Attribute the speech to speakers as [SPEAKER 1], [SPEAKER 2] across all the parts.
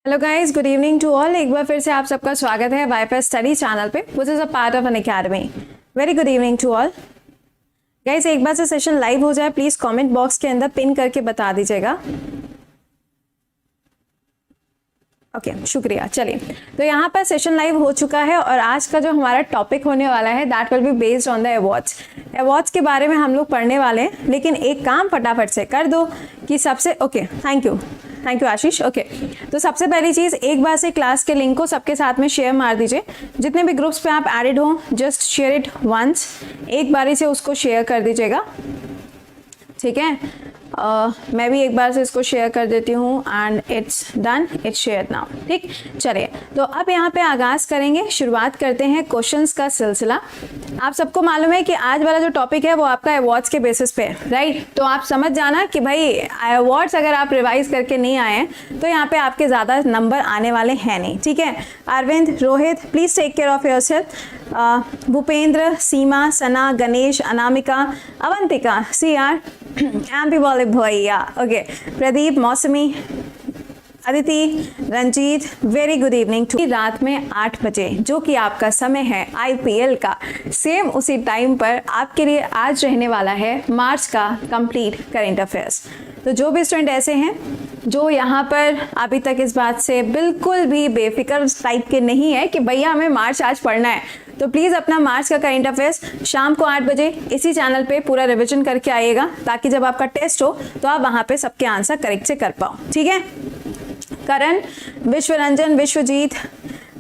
[SPEAKER 1] Hello guys, good evening to all. एक बार फिर से आप सबका स्वागत है वाईफाई स्टडी चैनल पे, which is a part of an academy. Very good evening to all guys. एक बार से सेशन लाइव हो जाए प्लीज़ कमेंट बॉक्स के अंदर पिन करके बता दीजिएगा। ओके शुक्रिया। चलिए, तो यहाँ पर सेशन लाइव हो चुका है और आज का जो हमारा टॉपिक होने वाला है that will be based on the awards. Awards के बारे में हम लोग पढ़ने वाले हैं, लेकिन एक काम फटाफट से कर दो कि सबसे थैंक यू आशीष। तो सबसे पहली चीज़, एक बार से क्लास के लिंक को सबके साथ में शेयर मार दीजिए। जितने भी ग्रुप्स पे आप एडेड हो जस्ट शेयर इट वंस, एक बारी से उसको शेयर कर दीजिएगा, ठीक है। मैं भी एक बार से इसको शेयर कर देती हूँ and it's done, its share now. ठीक, चलिए तो अब यहाँ पे आगाज़ करेंगे, शुरुआत करते हैं क्वेश्चंस का सिलसिला। आप सबको मालूम है कि आज वाला जो टॉपिक है वो आपका अवार्ड्स के बेसिस पे है, राइट। तो आप समझ जाना कि भाई अवार्ड्स अगर आप रिवाइज करके नहीं आए हैं तो यहाँ पे आपके ज़्यादा नंबर आने वाले हैं नहीं, ठीक है। Arvind, Rohit, please take care of yourself. Bhupendra, Seema, Sana, Ganesh, Anamika, Avantika, CR, MP वाले भैया, okay, Pradeep, Mausami, Aditi, Ranjeet, very good evening to. रात में 8 बजे जो कि आपका समय है IPL का, सेम उसी टाइम पर आपके लिए आज रहने वाला है मार्च का कंप्लीट करेंट अफेयर्स। तो जो भी स्टूडेंट ऐसे हैं जो यहाँ पर अभी तक इस बात से बिल्कुल भी बेफिक्र टाइप के नहीं है कि भैया हमें मार्च आज पढ़ना है, तो प्लीज़ अपना मार्च का करेंट अफेयर्स शाम को 8 बजे इसी चैनल पे पूरा रिवीजन करके आइएगा, ताकि जब आपका टेस्ट हो तो आप वहाँ पे सबके आंसर करेक्ट से कर पाओ, ठीक है। करण, विश्वरंजन, विश्वजीत,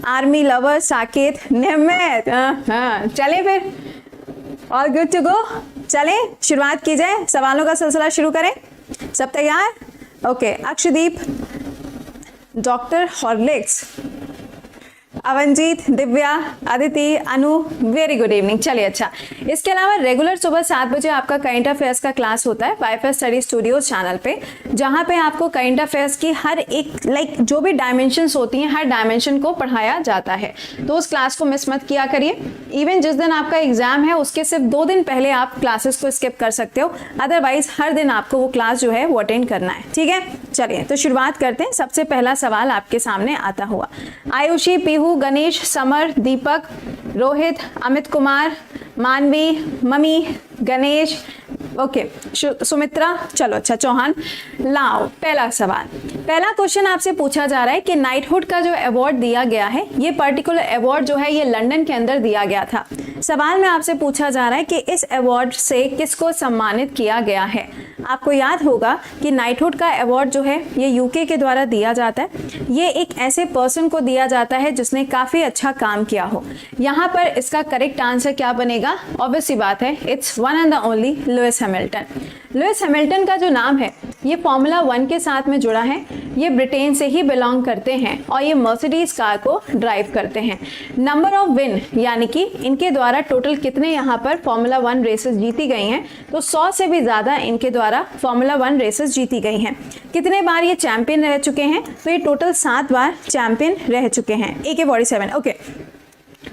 [SPEAKER 1] आर्मी लवर, साकेत, नियमित, चले फिर, ऑल गुड टू गो। चले शुरुआत की जाए, सवालों का सिलसिला शुरू करें। सब तैयार? Okay, Akshdeep, doctor Horlicks, Avanjeet, Divya, Aditi, Anu, very good evening. चलिए, अच्छा, इसके अलावा रेगुलर सुबह 7 बजे आपका करंट अफेयर्स का क्लास होता है वाईफाई स्टडी स्टूडियोज चैनल पे, जहाँ पे आपको करंट अफेयर्स की हर एक जो भी डायमेंशंस होती हैं हर डायमेंशन को पढ़ाया जाता है। तो उस क्लास को मिस मत किया करिए। इवन जिस दिन आपका एग्जाम है उसके सिर्फ 2 दिन पहले आप क्लासेस को स्किप कर सकते हो, अदरवाइज हर दिन आपको वो क्लास जो है वो अटेंड करना है, ठीक है। चलिए तो शुरुआत करते हैं। सबसे पहला सवाल आपके सामने आता हुआ, आयुषी, पीहू, गणेश, समर, दीपक, रोहित, अमित कुमार, मानवी, मम्मी, गणेश, ओके, सुमित्रा, चलो अच्छा, चौहान, लाओ। पहला सवाल, पहला क्वेश्चन आपसे पूछा जा रहा है कि नाइटहुड का जो अवार्ड दिया गया है, ये पर्टिकुलर अवार्ड जो है ये लंदन के अंदर दिया गया था। सवाल में आपसे पूछा जा रहा है कि इस अवार्ड से किसको सम्मानित किया गया है। आपको याद होगा कि नाइटहुड का अवार्ड जो है ये UK के द्वारा दिया जाता है। ये एक ऐसे पर्सन को दिया जाता है जिसने काफ़ी अच्छा काम किया हो। यहाँ पर इसका करेक्ट आंसर क्या बनेगा? ऑब्वियस सी बात है, it's one and the only Lewis Hamilton. Lewis Hamilton का जो नाम है ये फॉर्मूला 1 के साथ में जुड़ा है। ये ब्रिटेन से ही बिलोंग करते हैं और ये मर्सिडीज कार को ड्राइव करते हैं। नंबर ऑफ विन यानी कि इनके द्वारा टोटल कितने यहाँ पर फॉर्मूला 1 रेसेस जीती गई हैं, तो 100 से भी ज़्यादा इनके द्वारा फॉर्मूला 1 रेसेस जीती गई हैं। कितने बार ये चैंपियन रह चुके हैं, तो ये टोटल 7 बार चैंपियन रह चुके हैं। AK-47, okay.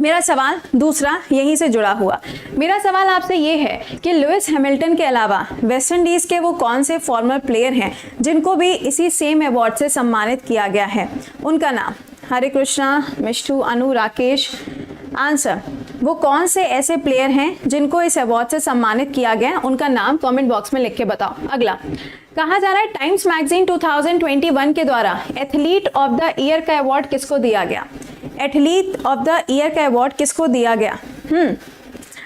[SPEAKER 1] मेरा सवाल दूसरा यहीं से जुड़ा हुआ। मेरा सवाल आपसे ये है कि लुइस हैमिल्टन के अलावा वेस्ट इंडीज़ के वो कौन से फॉर्मर प्लेयर हैं जिनको भी इसी सेम अवार्ड से सम्मानित किया गया है? उनका नाम, हरे कृष्णा, मिष्टू, अनु, राकेश। आंसर, वो कौन से ऐसे प्लेयर हैं जिनको इस अवार्ड से सम्मानित किया गया, उनका नाम कमेंट बॉक्स में लिख के बताओ। अगला, कहा जा रहा है टाइम्स मैगजीन 2021 के द्वारा एथलीट ऑफ द ईयर का अवार्ड किसको दिया गया? एथलीट ऑफ द ईयर का अवार्ड किसको दिया गया?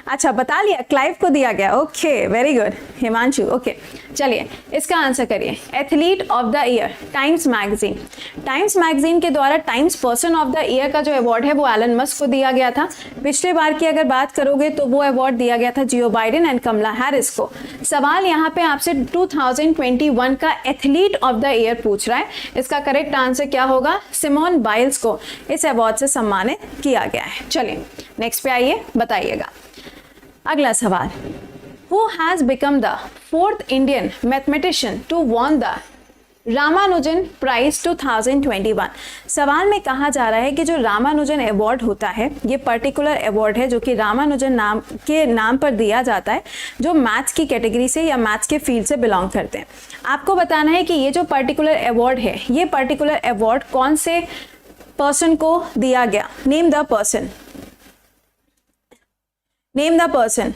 [SPEAKER 1] अच्छा बता लिया, क्लाइव को दिया गया। Okay, very good Himanshu. Okay, चलिए इसका आंसर करिए। Athlete of the year times magazine, times magazine के द्वारा times person of the year का जो अवार्ड है वो एलन मस्क को दिया गया था। पिछले बार की अगर बात करोगे तो वो अवार्ड दिया गया था जियो बाइडेन एंड कमला हैरिस को। सवाल यहाँ पे आपसे 2021 का एथलीट ऑफ द ईयर पूछ रहा है। इसका करेक्ट आंसर क्या होगा? सिमोन बाइल्स को इस अवार्ड से सम्मानित किया गया है। चलिए नेक्स्ट पे आइए, बताइएगा। अगला सवाल, Who has become the 4th Indian mathematician to won the Ramanujan prize 2021। सवाल में कहा जा रहा है कि जो रामानुजन अवार्ड होता है ये पर्टिकुलर अवार्ड है जो कि रामानुजन नाम पर दिया जाता है, जो मैथ्स की कैटेगरी से या मैथ्स के फील्ड से बिलोंग करते हैं। आपको बताना है कि ये जो पर्टिकुलर अवार्ड है, ये पर्टिकुलर अवार्ड कौन से पर्सन को दिया गया। Name the person, name the person.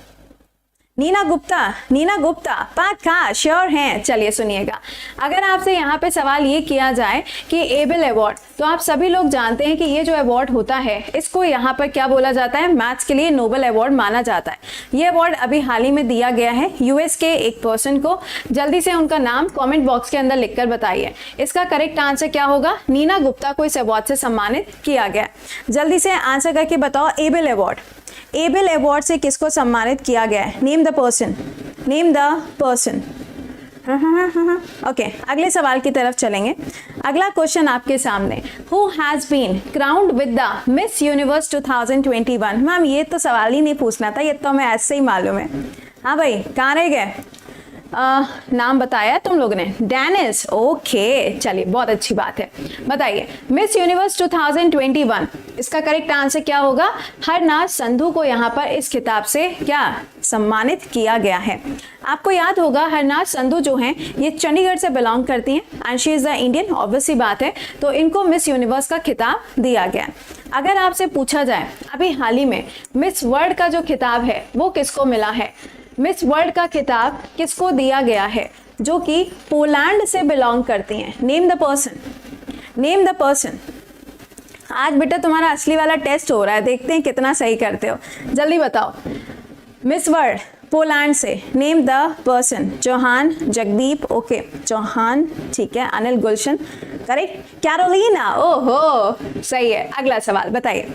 [SPEAKER 1] Neena Gupta, Neena Gupta पक्का श्योर हैं। चलिए सुनिएगा, अगर आपसे यहाँ पे सवाल ये किया जाए कि एबल अवार्ड, तो आप सभी लोग जानते हैं कि ये जो अवार्ड होता है इसको यहाँ पर क्या बोला जाता है, मैथ्स के लिए नोबेल अवार्ड माना जाता है। ये अवार्ड अभी हाल ही में दिया गया है यूएस के एक पर्सन को। जल्दी से उनका नाम कॉमेंट बॉक्स के अंदर लिखकर बताइए। इसका करेक्ट आंसर क्या होगा, नीना गुप्ता को इस अवार्ड से सम्मानित किया गया। जल्दी से आंसर करके बताओ, एबल अवार्ड, एबल अवार्ड से किसको सम्मानित किया गया है। Name the person, name the person. Okay, अगले सवाल की तरफ चलेंगे। अगला क्वेश्चन आपके सामने, who has been crowned with the miss universe 2021। Ma'am ये तो सवाल ही नहीं पूछना था, ये तो हमें ऐसे ही मालूम है। हाँ भाई, कहाँ रह गए? नाम बताया तुम लोगों ने, डेनिस। ओके, चलिए बहुत अच्छी बात है। बताइए, मिस यूनिवर्स 2021 इसका करेक्ट आंसर क्या होगा। हरनाथ संधू को यहाँ पर इस खिताब से क्या सम्मानित किया गया है। आपको याद होगा हरनाथ संधू जो हैं ये चंडीगढ़ से बिलोंग करती हैं and she is the Indian, obvious सी बात है, तो इनको मिस यूनिवर्स का खिताब दिया गया। अगर आपसे पूछा जाए अभी हाल ही में मिस वर्ल्ड का जो खिताब है वो किसको मिला है, मिस वर्ल्ड का खिताब किसको दिया गया है जो कि पोलैंड से बिलोंग करती हैं। Name the person, name the person. आज बेटा तुम्हारा असली वाला टेस्ट हो रहा है, देखते हैं कितना सही करते हो। जल्दी बताओ, मिस वर्ल्ड पोलैंड से, name the person. Chauhan Jagdeep, okay Chauhan, ठीक है। अनिल गुलशन, करेक्ट। कैरोलिना, ओहो सही है। अगला सवाल बताइए,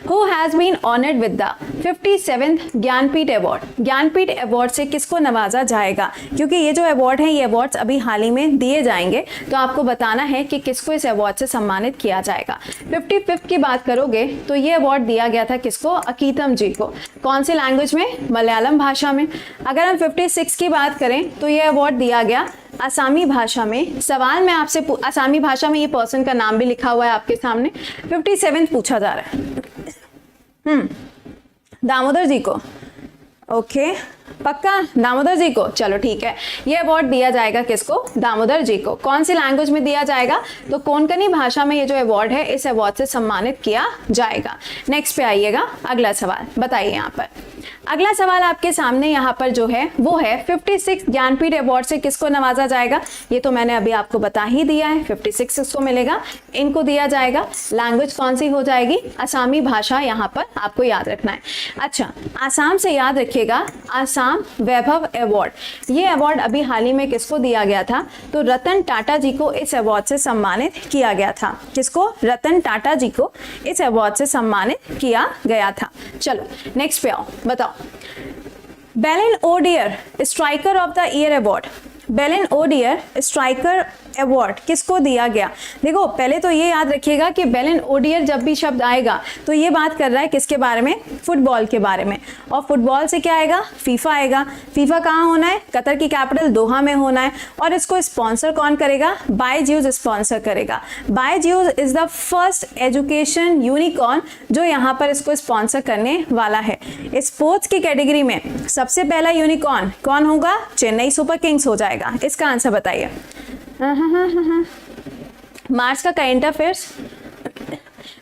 [SPEAKER 1] who has been honoured with the 57th Jnanpith award. Jnanpith award से किसको नवाजा जाएगा, क्योंकि ये जो अवार्ड है ये अवार्ड्स अभी हाल ही में दिए जाएंगे, तो आपको बताना है कि किसको इस अवार्ड से सम्मानित किया जाएगा। 55th की बात करोगे तो ये अवार्ड दिया गया था किसको, अकीतम जी को। कौन सी लैंग्वेज में, मलयालम भाषा में। अगर हम 56 की बात करें तो ये अवार्ड दिया गया असामी भाषा में। सवाल में आपसे असामी भाषा में ये पर्सन का नाम भी लिखा हुआ है आपके सामने। 57th पूछा जा रहा है। दामोदर जी को, ओके पक्का दामोदर जी को, चलो ठीक है। ये अवार्ड दिया जाएगा किसको, दामोदर जी को। कौन सी लैंग्वेज में दिया जाएगा, तो कोंकणी भाषा में ये जो अवार्ड है इस अवार्ड से सम्मानित किया जाएगा। नेक्स्ट पे आइएगा, अगला सवाल बताइए। यहाँ पर अगला सवाल आपके सामने यहाँ पर जो है वो है 56 ज्ञानपीठ अवार्ड से किसको नवाजा जाएगा। ये तो मैंने अभी आपको बता ही दिया है, 56 किसको मिलेगा, इनको दिया जाएगा। लैंग्वेज कौन सी हो जाएगी, असामी भाषा यहाँ पर आपको याद रखना है। अच्छा, आसाम से याद रखिएगा, आसाम वैभव अवार्ड। ये अवार्ड अभी हाल ही में किसको दिया गया था, तो रतन टाटा जी को इस अवार्ड से सम्मानित किया गया था। किसको, रतन टाटा जी को इस अवार्ड से सम्मानित किया गया था। चलो नेक्स्ट पे आओ, बताओ। Ballon d'Or striker of the year award. Ballon d'Or striker award किसको दिया गया। देखो पहले तो ये याद रखिएगा कि बेलिन ओडियर जब भी शब्द आएगा तो ये बात कर रहा है किसके बारे में, फुटबॉल के बारे में। और फुटबॉल से क्या आएगा, फीफा आएगा। फीफा कहाँ होना है, कतर की कैपिटल दोहा में होना है। और इसको स्पॉन्सर कौन करेगा, बायजूस स्पॉन्सर करेगा। Byju's is the first education unicorn जो यहाँ पर इसको स्पॉन्सर करने वाला है। स्पोर्ट्स की कैटेगरी में सबसे पहला यूनिकॉर्न कौन होगा, चेन्नई सुपर किंग्स हो जाएगा। इसका आंसर बताइए। मार्च का करंट अफेयर्स,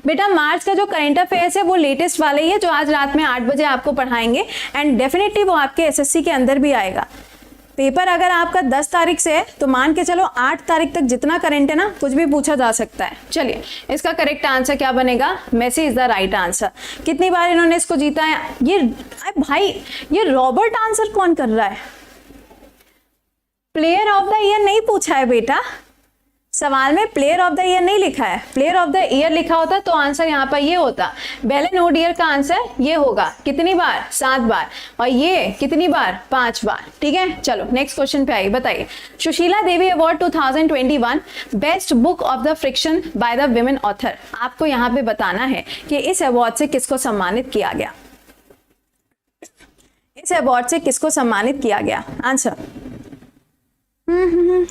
[SPEAKER 1] बेटा मार्च का जो करंट अफेयर्स है वो लेटेस्ट वाले ही है जो आज रात में 8 बजे आपको पढ़ाएंगे एंड डेफिनेटली वो आपके एसएससी के अंदर भी आएगा। पेपर अगर आपका 10 तारीख से है तो मान के चलो 8 तारीख तक जितना करंट है ना कुछ भी पूछा जा सकता है। चलिए इसका करेक्ट आंसर क्या बनेगा, Messi is the right answer. कितनी बार इन्होंने इसको जीता है, ये भाई ये रॉबर्ट आंसर कौन कर रहा है, प्लेयर ऑफ द ईयर नहीं पूछा है बेटा, सवाल में प्लेयर ऑफ द ईयर नहीं लिखा है। प्लेयर ऑफ द ईयर लिखा होता तो आंसर यहाँ पर ये होता, बेलिन ओडियर का आंसर ये होगा। कितनी बार, 7 बार। और ये कितनी बार, 5 बार। ठीक है, चलो नेक्स्ट क्वेश्चन पे आइए, बताइए। Sushila Devi award 2021 best book of the fiction by the women author. आपको यहाँ पे बताना है कि इस अवार्ड से किसको सम्मानित किया गया, इस अवार्ड से किसको सम्मानित किया गया। आंसर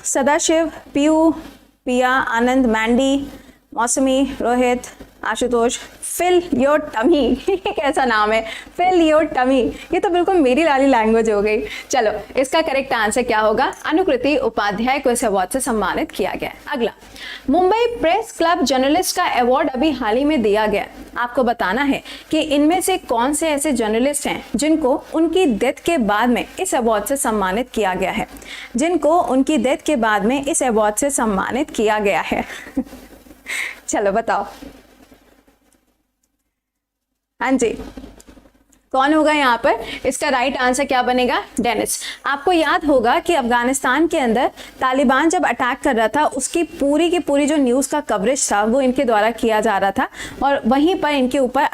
[SPEAKER 1] सदाशिव, पीयू, पिया, Anand, Mandy, Mausami, Rohit, Ashutosh. Fill your tummy कैसा नाम है, फिल योर टमी, ये तो बिल्कुल मेरी वाली लैंग्वेज हो गई। चलो इसका करेक्ट आंसर क्या होगा, अनुकृति उपाध्याय को इस अवार्ड से सम्मानित किया गया। अगला, मुंबई प्रेस क्लब जर्नलिस्ट का अवार्ड अभी हाल ही में दिया गया। आपको बताना है कि इनमें से कौन से ऐसे जर्नलिस्ट हैं जिनको उनकी डेथ के बाद में इस अवार्ड से सम्मानित किया गया है, जिनको उनकी डेथ के बाद में इस अवार्ड से सम्मानित किया गया है। चलो बताओ। हाँ जी, कौन होगा यहाँ पर, इसका राइट आंसर क्या बनेगा, डेनिस। आपको याद होगा कि अफगानिस्तान के अंदर तालिबान जब अटैक कर रहा था, उसकी पूरी की पूरी जो न्यूज़ का कवरेज था वो इनके द्वारा किया जा रहा था, और वहीं पर इनके ऊपर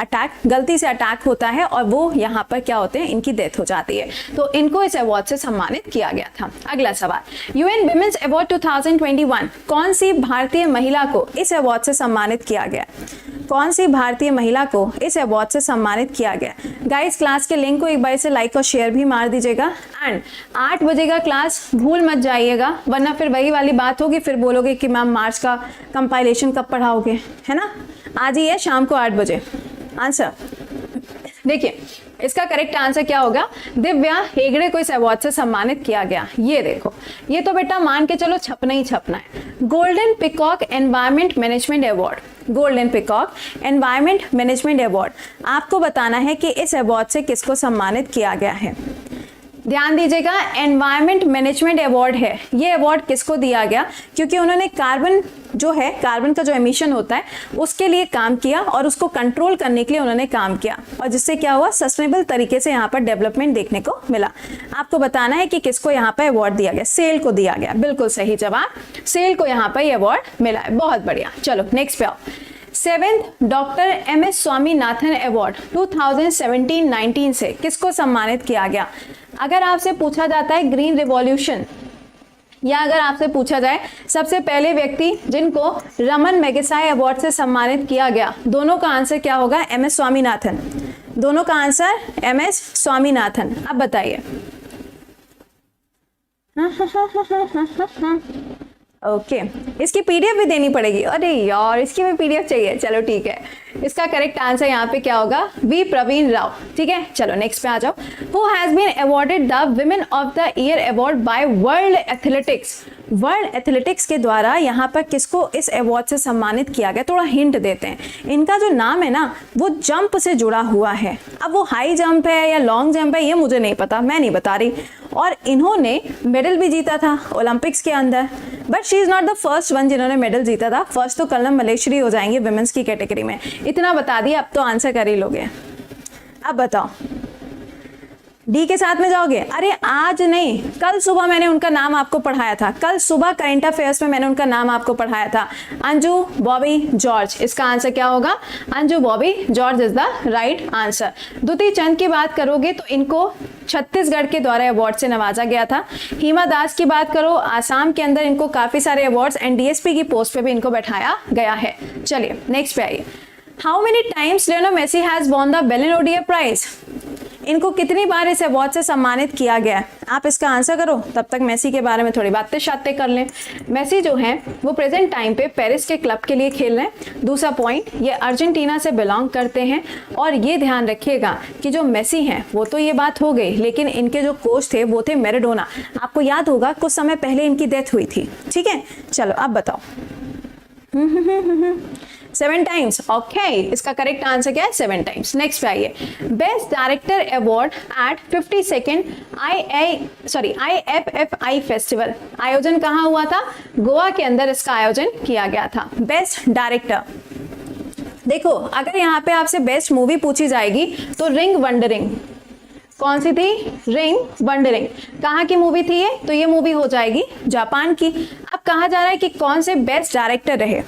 [SPEAKER 1] गलती से अटैक होता है और वो यहाँ पर क्या होते हैं, इनकी डेथ हो जाती है। तो इनको इस अवार्ड से सम्मानित किया गया था। अगला सवाल, UN विमेंस अवार्ड 2021 कौन सी भारतीय महिला को इस अवार्ड से सम्मानित किया गया, कौन सी भारतीय महिला को इस अवार्ड से सम्मानित किया गया। गाइस क्लास के लिंक को एक बार से लाइक और शेयर भी मार दीजिएगा। एंड 8 बजे का क्लास भूल मत जाइएगा, वरना फिर वही वाली बात होगी, फिर बोलोगे कि मैम मार्च का कंपाइलेशन कब पढ़ाओगे, है ना। आज ही है शाम को 8 बजे आंसर। देखिए इसका करेक्ट आंसर क्या होगा, दिव्या हेगड़े को इस अवार्ड से सम्मानित किया गया। ये देखो, ये तो बेटा मान के चलो छपना ही छपना है। Golden peacock environment management award, golden peacock environment management award, आपको बताना है कि इस अवार्ड से किसको सम्मानित किया गया है। ध्यान दीजिएगा, एनवायरमेंट मैनेजमेंट अवार्ड है, ये अवार्ड किसको दिया गया, क्योंकि उन्होंने कार्बन जो है, कार्बन का जो एमिशन होता है उसके लिए काम किया और उसको कंट्रोल करने के लिए उन्होंने काम किया, और जिससे क्या हुआ, सस्टेनेबल तरीके से यहाँ पर डेवलपमेंट देखने को मिला। आपको बताना है कि किसको यहाँ पर अवार्ड दिया गया, सेल को दिया गया। बिल्कुल सही जवाब, सेल को यहाँ पर ये अवार्ड मिला है। बहुत बढ़िया, चलो नेक्स्ट पे आओ। 7th doctor MS Swaminathan award 2017-19 से किसको सम्मानित किया गया। अगर आपसे पूछा जाता है ग्रीन रिवॉल्यूशन, या अगर आपसे पूछा जाए सबसे पहले व्यक्ति जिनको रमन मैगसाय अवार्ड से सम्मानित किया गया, दोनों का आंसर क्या होगा, MS स्वामीनाथन। दोनों का आंसर MS स्वामीनाथन। अब बताइए। ओके इसकी PDF भी देनी पड़ेगी, अरे यार इसकी भी PDF चाहिए। चलो ठीक है, इसका करेक्ट आंसर यहाँ पे क्या होगा, V प्रवीण राव। ठीक है, चलो नेक्स्ट पे आ जाओ। Who has been awarded the women of the year award by world athletics, world athletics के द्वारा यहाँ पर किसको इस अवार्ड से सम्मानित किया गया। थोड़ा हिंट देते हैं, इनका जो नाम है ना वो जंप से जुड़ा हुआ है। अब वो हाई जंप है या लॉन्ग जंप है ये मुझे नहीं पता, मैं नहीं बता रही। और इन्होंने मेडल भी जीता था ओलंपिक्स के अंदर, but she is not the first one जिन्होंने मेडल जीता था। फर्स्ट तो कलम मलेश्वरी हो जाएंगे विमेंस की कैटेगरी में। इतना बता दिया, अब तो आंसर कर ही लोगे। अब बताओ, डी के साथ में जाओगे। अरे आज नहीं, कल सुबह मैंने उनका नाम आपको पढ़ाया था, कल सुबह करंट अफेयर्स में मैंने उनका नाम आपको पढ़ाया था, अंजू बॉबी जॉर्ज। इसका आंसर क्या होगा, Anju Bobby George is the right answer. Dutee Chand की बात करोगे तो इनको छत्तीसगढ़ के द्वारा अवार्ड से नवाजा गया था। हिमा दास की बात करो, आसाम के अंदर इनको काफी सारे अवार्ड्स एंड DSP की पोस्ट पे भी इनको बैठाया गया है। चलिए नेक्स्ट पे आइए। How many times Lionel Messi has won the Ballon d'Or prize, इनको कितनी बार इस अवार्ड से सम्मानित किया गया है। आप इसका आंसर करो, तब तक मेसी के बारे में थोड़ी बातें शातें कर लें। मेसी जो हैं वो प्रेजेंट टाइम पे पेरिस के क्लब के लिए खेल रहे हैं। दूसरा पॉइंट, ये अर्जेंटीना से बिलोंग करते हैं। और ये ध्यान रखिएगा कि जो मेसी हैं वो तो ये बात हो गई, लेकिन इनके जो कोच थे वो थे मैराडोना। आपको याद होगा कुछ समय पहले इनकी डेथ हुई थी। ठीक है, चलो अब बताओ। 7 टाइम्स, ओके इसका करेक्ट आंसर क्या है, 7 टाइम्स। नेक्स्ट पे आइए। Best director award eight 52nd IFFI festival, आयोजन कहाँ हुआ था, गोवा के अंदर इसका आयोजन किया गया था। बेस्ट डायरेक्टर, देखो अगर यहाँ पे आपसे बेस्ट मूवी पूछी जाएगी तो रिंग वंडरिंग, कौन सी थी, रिंग वंडरिंग, कहाँ की मूवी थी ये, तो ये मूवी हो जाएगी जापान की। अब कहा जा रहा है कि कौन से बेस्ट डायरेक्टर रहे,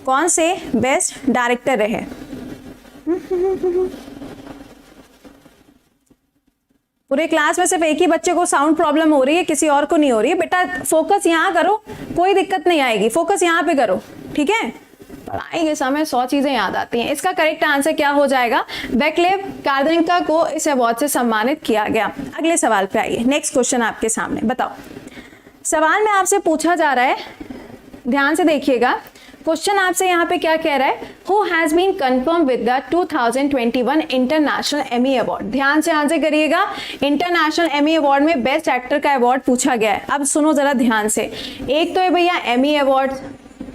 [SPEAKER 1] कौन से बेस्ट डायरेक्टर रहे। पूरे क्लास में सिर्फ एक ही बच्चे को साउंड प्रॉब्लम हो रही है, किसी और को नहीं हो रही है। बेटा फोकस यहाँ करो, कोई दिक्कत नहीं आएगी, फोकस यहाँ पे करो। ठीक है, पढ़ाई के समय 100 चीजें याद आती हैं। इसका करेक्ट आंसर क्या हो जाएगा, वैक्लेव कार्डेनिका को इस अवार्ड से सम्मानित किया गया। अगले सवाल पे आइए। नेक्स्ट क्वेश्चन आपके सामने, बताओ। सवाल में आपसे पूछा जा रहा है ध्यान से देखिएगा, क्वेश्चन आपसे यहाँ पे क्या कह रहा है, who has been confirm with the 2021 international Emmy award. ध्यान से आंसर करिएगा, इंटरनेशनल एमी अवार्ड में बेस्ट एक्टर का अवार्ड पूछा गया है। अब सुनो जरा ध्यान से, एक तो है भैया एमी अवार्ड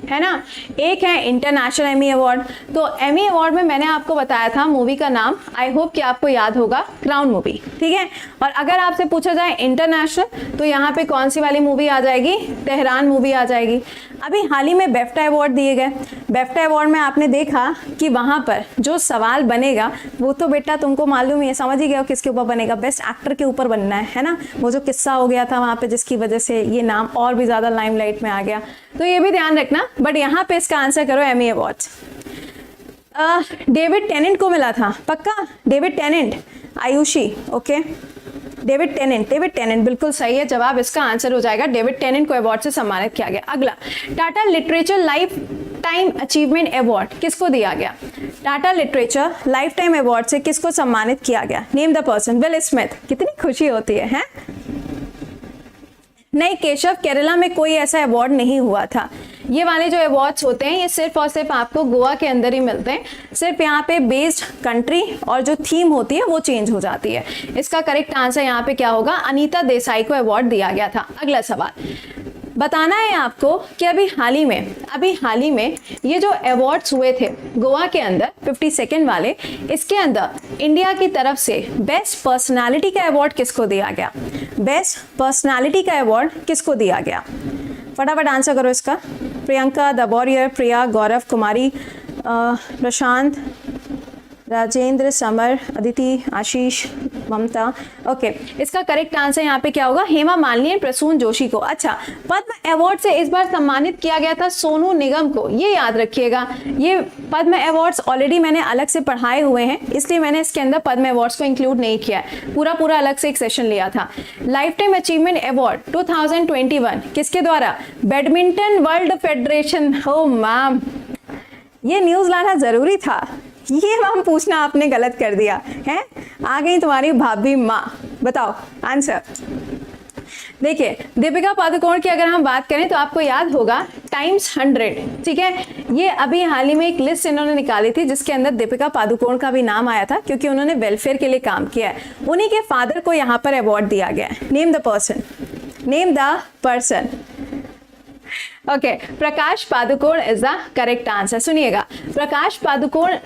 [SPEAKER 1] है ना, एक है इंटरनेशनल एमी अवार्ड। तो एमी अवार्ड में मैंने आपको बताया था मूवी का नाम, आई होप कि आपको याद होगा, क्राउन मूवी, ठीक है। और अगर आपसे पूछा जाए इंटरनेशनल तो यहाँ पे कौन सी वाली मूवी आ जाएगी, तेहरान मूवी आ जाएगी। अभी हाल ही में बेफ्टा अवार्ड दिए गए, बेफ्टा अवार्ड में आपने देखा कि वहाँ पर जो सवाल बनेगा वो तो बेटा तुमको मालूम ही है, समझ ही गए हो किसके ऊपर बनेगा, बेस्ट एक्टर के ऊपर बनना है ना। वो जो किस्सा हो गया था वहाँ पे जिसकी वजह से ये नाम और भी ज़्यादा लाइमलाइट में आ गया, तो ये भी ध्यान रखना। बट यहाँ पे इसका आंसर करो एमी अवार्ड्स। डेविड टेनेंट को मिला था, पक्का David Tennant, Ayushi, okay David Tennant बिल्कुल सही है जवाब, इसका आंसर हो जाएगा डेविड टेनेंट को अवार्ड से सम्मानित किया गया। अगला, Tata literature life time achievement award किसको दिया गया, Tata literature life time award से किसको सम्मानित किया गया, name the person. Will Smith, कितनी खुशी होती है? नहीं केशव, केरला में कोई ऐसा अवार्ड नहीं हुआ था। ये वाले जो अवार्ड्स होते हैं ये सिर्फ और सिर्फ आपको गोवा के अंदर ही मिलते हैं, सिर्फ यहाँ पे बेस्ड कंट्री और जो थीम होती है वो चेंज हो जाती है। इसका करेक्ट आंसर यहाँ पे क्या होगा, अनीता देसाई को अवार्ड दिया गया था। अगला सवाल, बताना है आपको कि अभी हाल ही में ये जो अवार्ड्स हुए थे गोवा के अंदर 52nd वाले, इसके अंदर इंडिया की तरफ से बेस्ट पर्सनालिटी का अवार्ड किसको दिया गया, बेस्ट पर्सनालिटी का अवार्ड किसको दिया गया, फटाफट आंसर करो इसका। Priyanka, the warrior, Priya, Gaurav, Kumari, Prashant, Rajendra, Samar, Aditi, Ashish, Mamta. Okay, इसका करेक्ट आंसर यहाँ पे क्या होगा, हेमा मालिनी और प्रसून जोशी को। अच्छा, पद्म अवार्ड से इस बार सम्मानित किया गया था सोनू निगम को, ये याद रखिएगा। ये पद्म अवार्ड्स ऑलरेडी मैंने अलग से पढ़ाए हुए हैं, इसलिए मैंने इसके अंदर पद्म अवार्ड्स को इंक्लूड नहीं किया है, पूरा अलग से एक सेशन लिया था। लाइफ टाइम अचीवमेंट अवार्ड 2021 किसके द्वारा, बैडमिंटन वर्ल्ड फेडरेशन। हो मैम, ये न्यूज लाना जरूरी था, ये मैम पूछना आपने गलत कर दिया है। आ गई तुम्हारी भाभी माँ, बताओ आंसर। देखिए, दीपिका पादुकोण की अगर हम बात करें तो आपको याद होगा टाइम्स 100, ठीक है। ये अभी हाल ही में एक लिस्ट इन्होंने निकाली थी जिसके अंदर दीपिका पादुकोण का भी नाम आया था, क्योंकि उन्होंने वेलफेयर के लिए काम किया है। उन्हीं के फादर को यहाँ पर अवार्ड दिया गया है। Name the person. Okay, Prakash Padukone is the correct answer. सुनिएगा, प्रकाश पादुकोण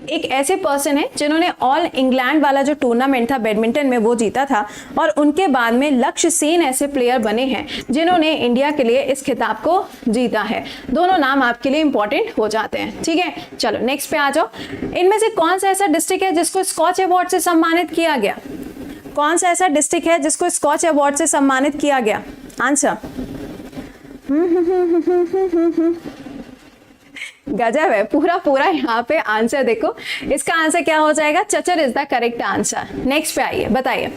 [SPEAKER 1] एक ऐसे पर्सन है जिन्होंने ऑल इंग्लैंड वाला जो टूर्नामेंट था बैडमिंटन में वो जीता था, और उनके बाद में लक्ष्य सेन ऐसे प्लेयर बने हैं जिन्होंने इंडिया के लिए इस खिताब को जीता है। दोनों नाम आपके लिए इंपॉर्टेंट हो जाते हैं, ठीक है। चलो नेक्स्ट पे आ जाओ। इनमें से कौन सा ऐसा डिस्ट्रिक्ट है जिसको स्कॉच अवार्ड से सम्मानित किया गया, कौन सा ऐसा डिस्ट्रिक्ट है जिसको स्कॉच अवार्ड से सम्मानित किया गया, आंसर। गजब है, पूरा यहाँ पे आंसर देखो। इसका आंसर क्या हो जाएगा, चचर is the correct answer. Next पे आइए, बताइए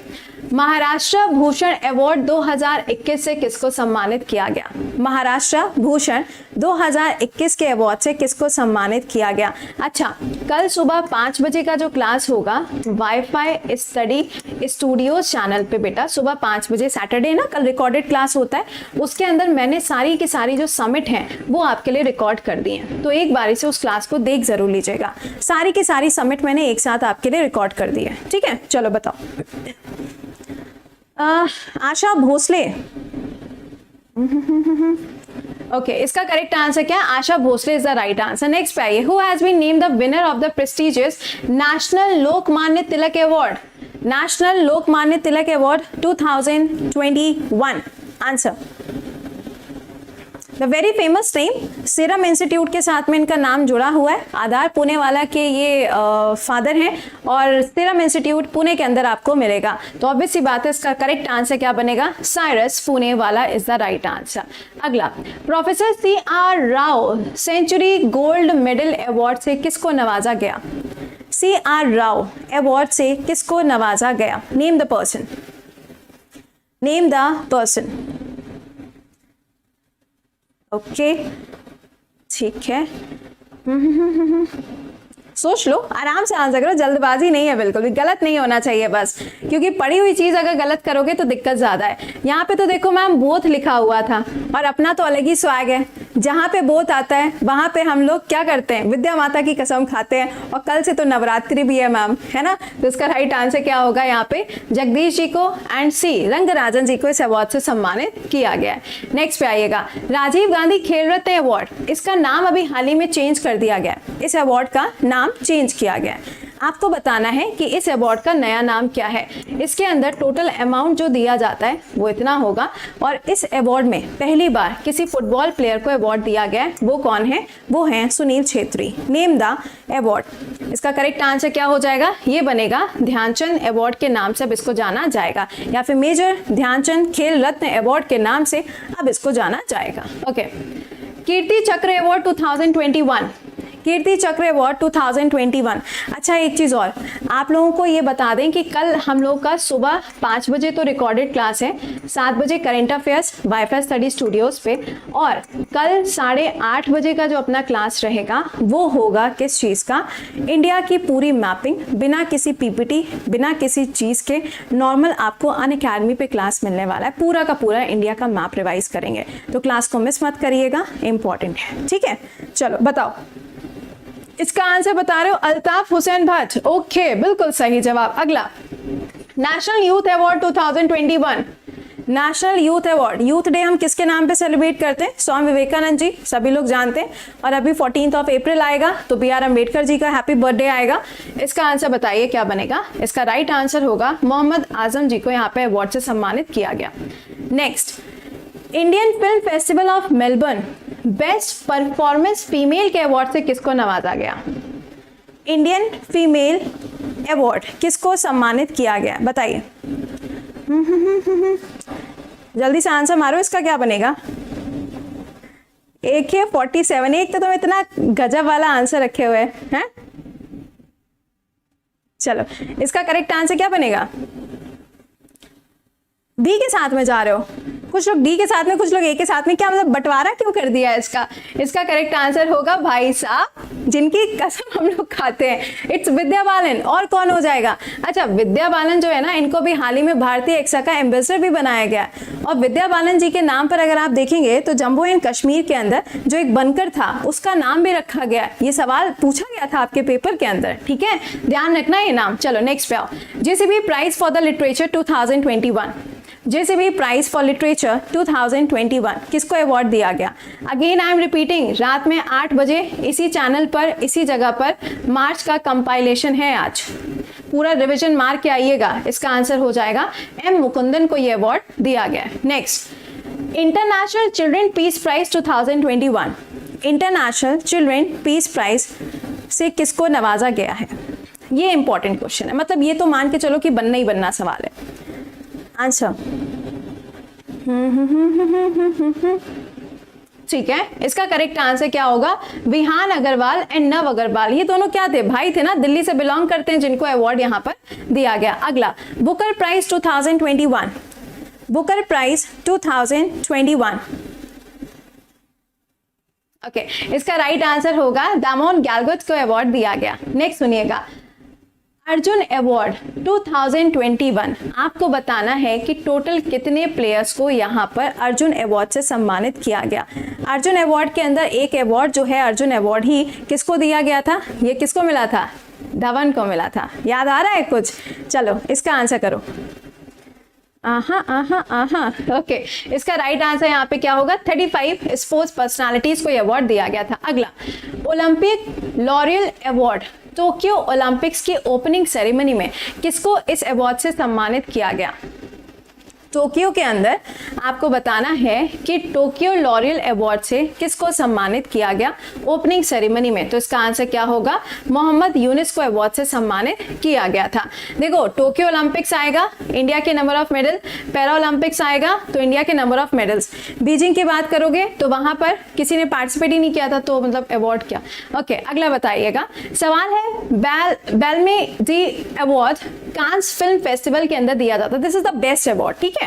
[SPEAKER 1] महाराष्ट्र भूषण अवार्ड 2021 से किसको सम्मानित किया गया, महाराष्ट्र भूषण 2021 के अवार्ड से किसको सम्मानित किया गया। अच्छा, कल सुबह 5 बजे का जो क्लास होगा वाईफाई स्टडी स्टूडियोज चैनल पे बेटा, सुबह 5 बजे, सैटरडे ना, कल रिकॉर्डेड क्लास होता है, उसके अंदर मैंने सारी की सारी जो समिट हैं वो आपके लिए रिकॉर्ड कर दी है, तो एक बारी से उस क्लास को देख जरूर लीजिएगा। सारी की सारी समिट मैंने एक साथ आपके लिए रिकॉर्ड कर दी है, ठीक है। चलो बताओ, आशा भोसले। ओके, इसका करेक्ट आंसर क्या है, Asha Bhosle is the right answer. Next पे आइए, who has been named the winner of the prestigious national Lokmanya Tilak award, national Lokmanya Tilak award 2021, answer. The very famous name, Serum Institute के साथ में इनका नाम जुड़ा हुआ है। आधार पुणे वाला के ये फादर हैं, और सीरम इंस्टीट्यूट पुणे के अंदर आपको मिलेगा। तो ऑब्वियस सी बात है, इसका करेक्ट आंसर क्या बनेगा, Cyrus Poonawalla is the right answer. अगला, professor CR Rao century gold medal award से किसको नवाजा गया, CR राव अवार्ड से किसको नवाजा गया, name the person, name the person. Okay, ठीक है, सोच लो, आराम से आंसर करो, जल्दबाजी नहीं है, बिल्कुल भी गलत नहीं होना चाहिए बस, क्योंकि पढ़ी हुई चीज अगर गलत करोगे तो दिक्कत ज्यादा है। यहाँ पे तो देखो मैम बोथ लिखा हुआ था, और अपना तो अलग ही स्वैग है, जहाँ पे बोत आता है वहाँ पे हम लोग क्या करते हैं, विद्या माता की कसम खाते हैं। और कल से तो नवरात्रि भी है मैम, है ना। तो इसका राइट आंसर क्या होगा यहाँ पे, जगदीश जी को एंड सी रंगराजन जी को इस अवार्ड से सम्मानित किया गया है। नेक्स्ट पे आइएगा, राजीव गांधी खेल रत्न अवार्ड, इसका नाम अभी हाल ही में चेंज कर दिया गया है। इस अवार्ड का नाम चेंज किया गया है। आपको बताना है कि इस अवार्ड का नया नाम क्या है। इसके अंदर टोटल अमाउंट जो दिया जाता है वो इतना होगा। और इस अवार्ड में पहली बार किसी फुटबॉल प्लेयर को अवार्ड दिया गया है। वो कौन है, वो हैं Sunil Chhetri. Name the award. इसका करेक्ट आंसर क्या हो जाएगा, ये बनेगा ध्यानचंद अवार्ड के नाम से अब इसको जाना जाएगा, या फिर मेजर ध्यानचंद खेल रत्न अवार्ड के नाम से अब इसको जाना जाएगा। ओके, कीर्ति चक्र अवार्ड 2021, कीर्ति चक्र अवार्ड 2021। अच्छा, एक चीज़ और आप लोगों को ये बता दें कि कल हम लोग का सुबह 5 बजे तो रिकॉर्डेड क्लास है, 7 बजे current affairs wifi study Studios पे, और कल 8:30 बजे का जो अपना क्लास रहेगा वो होगा किस चीज़ का, इंडिया की पूरी मैपिंग, बिना किसी पीपीटी, बिना किसी चीज़ के नॉर्मल आपको अनअकैडमी पे क्लास मिलने वाला है। पूरा का पूरा इंडिया का मैप रिवाइज करेंगे, तो क्लास को मिस मत करिएगा, इंपॉर्टेंट है। ठीक है, चलो बताओ, इसका आंसर बता रहे हो अल्ताफ हुसैन भट्ट। ओके, बिल्कुल सही जवाब। अगला, national youth award 2021, national youth award. Youth day हम किसके नाम पे सेलिब्रेट करते हैं, स्वामी विवेकानंद जी, सभी लोग जानते हैं। और अभी 14 अप्रैल आएगा तो बी आर अम्बेडकर जी का हैप्पी बर्थडे आएगा। इसका आंसर बताइए क्या बनेगा। इसका राइट आंसर होगा मोहम्मद आजम जी को यहाँ पे अवार्ड से सम्मानित किया गया। Next, Indian film festival of Melbourne best performance female के अवार्ड से किसको नवाजा गया। इंडियन फीमेल अवार्ड किसको सम्मानित किया गया, बताइए। जल्दी से आंसर मारो, इसका क्या बनेगा। एक है 47, एक तो तुम इतना गजब वाला आंसर रखे हुए हैं। चलो, इसका करेक्ट आंसर क्या बनेगा। डी के साथ में जा रहे हो, कुछ लोग डी के साथ में, कुछ लोग ए के साथ में, क्या मतलब बंटवारा क्यों कर दिया है इसका। इसका करेक्ट आंसर होगा भाई साहब जिनकी कसम हम लोग खाते हैं, इट्स विद्या बालन। और कौन हो जाएगा। अच्छा, विद्या बालन जो है ना, इनको भी हाल ही में भारतीय एक्सा का एम्बेसडर भी बनाया गया। और विद्या बालन जी के नाम पर अगर आप देखेंगे तो जम्मू एंड कश्मीर के अंदर जो एक बनकर था उसका नाम भी रखा गया। ये सवाल पूछा गया था आपके पेपर के अंदर, ठीक है, ध्यान रखना ये नाम। चलो नेक्स्ट पे आओ, JCB prize for the literature 2021, JCB prize for literature 2021 किसको अवार्ड दिया गया। अगेन आई एम रिपीटिंग, रात में 8 बजे इसी चैनल पर, इसी जगह पर मार्च का कंपाइलेशन है। आज पूरा रिवीजन मार के आइएगा। इसका आंसर हो जाएगा एम मुकुंदन को ये अवार्ड दिया गया। Next, international children peace prize 2021, international children peace prize से किसको नवाजा गया है। ये इंपॉर्टेंट क्वेश्चन है, मतलब ये तो मान के चलो कि बनना ही बनना सवाल है। आंसर ठीक है, इसका करेक्ट आंसर क्या होगा, विहान अग्रवाल एंड नव अग्रवाल। ये दोनों क्या थे, भाई थे ना, दिल्ली से बिलोंग करते हैं, जिनको अवार्ड यहाँ पर दिया गया। अगला, Booker prize 2021, Booker prize 2021। Okay, इसका राइट आंसर होगा दामोन गैलगोट को अवार्ड दिया गया। नेक्स्ट सुनिएगा, अर्जुन अवार्ड 2021। आपको बताना है कि टोटल कितने प्लेयर्स को यहाँ पर अर्जुन अवार्ड से सम्मानित किया गया। अर्जुन अवार्ड के अंदर एक अवार्ड जो है अर्जुन अवार्ड ही किसको दिया गया था, ये किसको मिला था, धवन को मिला था। याद आ रहा है कुछ। चलो इसका आंसर करो। ओके, इसका राइट आंसर यहाँ पे क्या होगा, 35 स्पोर्ट्स पर्सनालिटीज को अवार्ड दिया गया था। अगला, Olympic L'Oréal award Tokyo Olympics की ओपनिंग सेरेमनी में किसको इस अवार्ड से सम्मानित किया गया। टोक्यो के अंदर आपको बताना है कि टोक्यो लॉरियल अवार्ड से किसको सम्मानित किया गया ओपनिंग सेरेमनी में। तो इसका आंसर क्या होगा, मोहम्मद यूनिस को अवार्ड से सम्मानित किया गया था। देखो, टोक्यो ओलंपिक्स आएगा, इंडिया के number of medal, para Olympics आएगा तो इंडिया के नंबर ऑफ मेडल्स, बीजिंग की बात करोगे तो वहां पर किसी ने पार्टिसिपेट ही नहीं किया था, तो मतलब अवार्ड क्या। ओके, अगला बताइएगा, सवाल है Palme d'Or award Cannes film festival के अंदर दिया जाता है। This is the best award, ठीक है।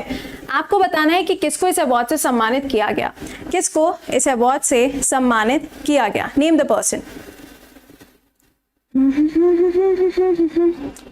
[SPEAKER 1] आपको बताना है कि किसको इस अवार्ड से सम्मानित किया गया, किसको इस अवार्ड से सम्मानित किया गया। Name the person.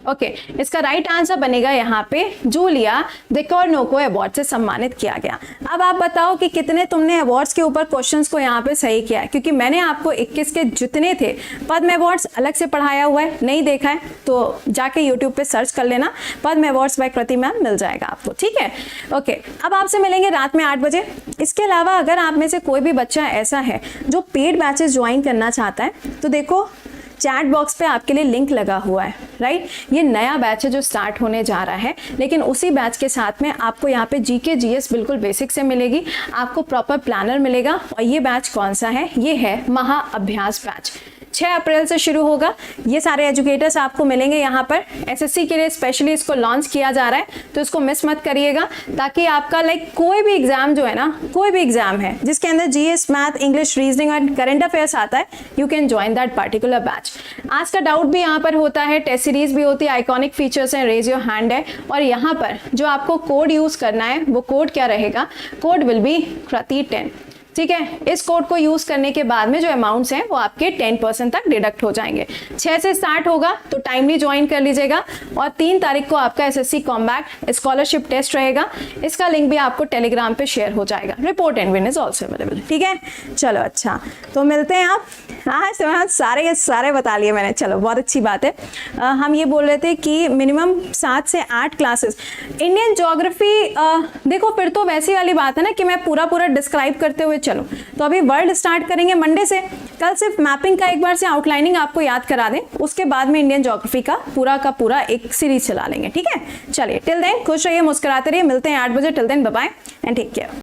[SPEAKER 1] ओके, इसका राइट आंसर बनेगा यहाँ पे जूलिया डेकोर्नो को अवार्ड से सम्मानित किया गया। अब आप बताओ कि कितने तुमने अवार्ड्स के ऊपर क्वेश्चंस को यहाँ पे सही किया है, क्योंकि मैंने आपको 21 के जितने थे पद्म अवार्ड्स अलग से पढ़ाया हुआ है, नहीं देखा है तो जाके यूट्यूब पे सर्च कर लेना, पद्म अवार्ड्स बाय कृति मैम मिल जाएगा आपको, ठीक है। ओके, अब आपसे मिलेंगे रात में 8 बजे। इसके अलावा अगर आप में से कोई भी बच्चा ऐसा है जो पेड बैचेस ज्वाइन करना चाहता है तो देखो चैट बॉक्स पे आपके लिए लिंक लगा हुआ है, राइट। ये नया बैच है जो स्टार्ट होने जा रहा है, लेकिन उसी बैच के साथ में आपको यहाँ पे जीके जीएस बिल्कुल बेसिक से मिलेगी, आपको प्रॉपर प्लानर मिलेगा। और ये बैच कौन सा है, ये है महाअभ्यास बैच, 6 अप्रैल से शुरू होगा। ये सारे एजुकेटर्स आपको मिलेंगे यहाँ पर, एसएससी के लिए स्पेशली इसको लॉन्च किया जा रहा है, तो इसको मिस मत करिएगा, ताकि आपका कोई भी एग्जाम जो है ना, कोई भी एग्जाम है जिसके अंदर जीएस, मैथ, इंग्लिश, रीजनिंग और करंट अफेयर्स आता है, you can join that particular batch. आज का डाउट भी यहाँ पर होता है, टेस्ट सीरीज भी होती है, आइकॉनिक फीचर्स हैं, रेज योर हैंड है, और यहाँ पर जो आपको कोड यूज करना है वो कोड क्या रहेगा, कोड विल बी कृति 10, ठीक है। इस कोड को यूज करने के बाद में जो अमाउंट्स हैं वो आपके 10% तक डिडक्ट हो जाएंगे। 6 से स्टार्ट होगा तो टाइमली ज्वाइन कर लीजिएगा, और 3 तारीख को आपका एसएससी कॉम्बैट स्कॉलरशिप टेस्ट रहेगा, इसका लिंक भी आपको टेलीग्राम पे शेयर हो जाएगा। Report and win is also available, ठीक है। चलो अच्छा, तो मिलते हैं आप। हाँ, सारे के सारे बता लिए मैंने, चलो बहुत अच्छी बात है। हम ये बोल रहे थे कि मिनिमम 7 से 8 क्लासेस इंडियन ज्योग्राफी, देखो फिर तो वैसी वाली बात है ना कि मैं पूरा डिस्क्राइब करते हुए चलो, तो अभी वर्ल्ड स्टार्ट करेंगे मंडे से, कल सिर्फ मैपिंग का एक बार से आउटलाइनिंग आपको याद करा दें, उसके बाद में इंडियन ज्योग्राफी का पूरा एक सीरीज चला लेंगे, ठीक है। चलिए, टिल देन खुश रहिए, मुस्कुराते रहिए, मिलते हैं 8 बजे। Till then bye bye and take care.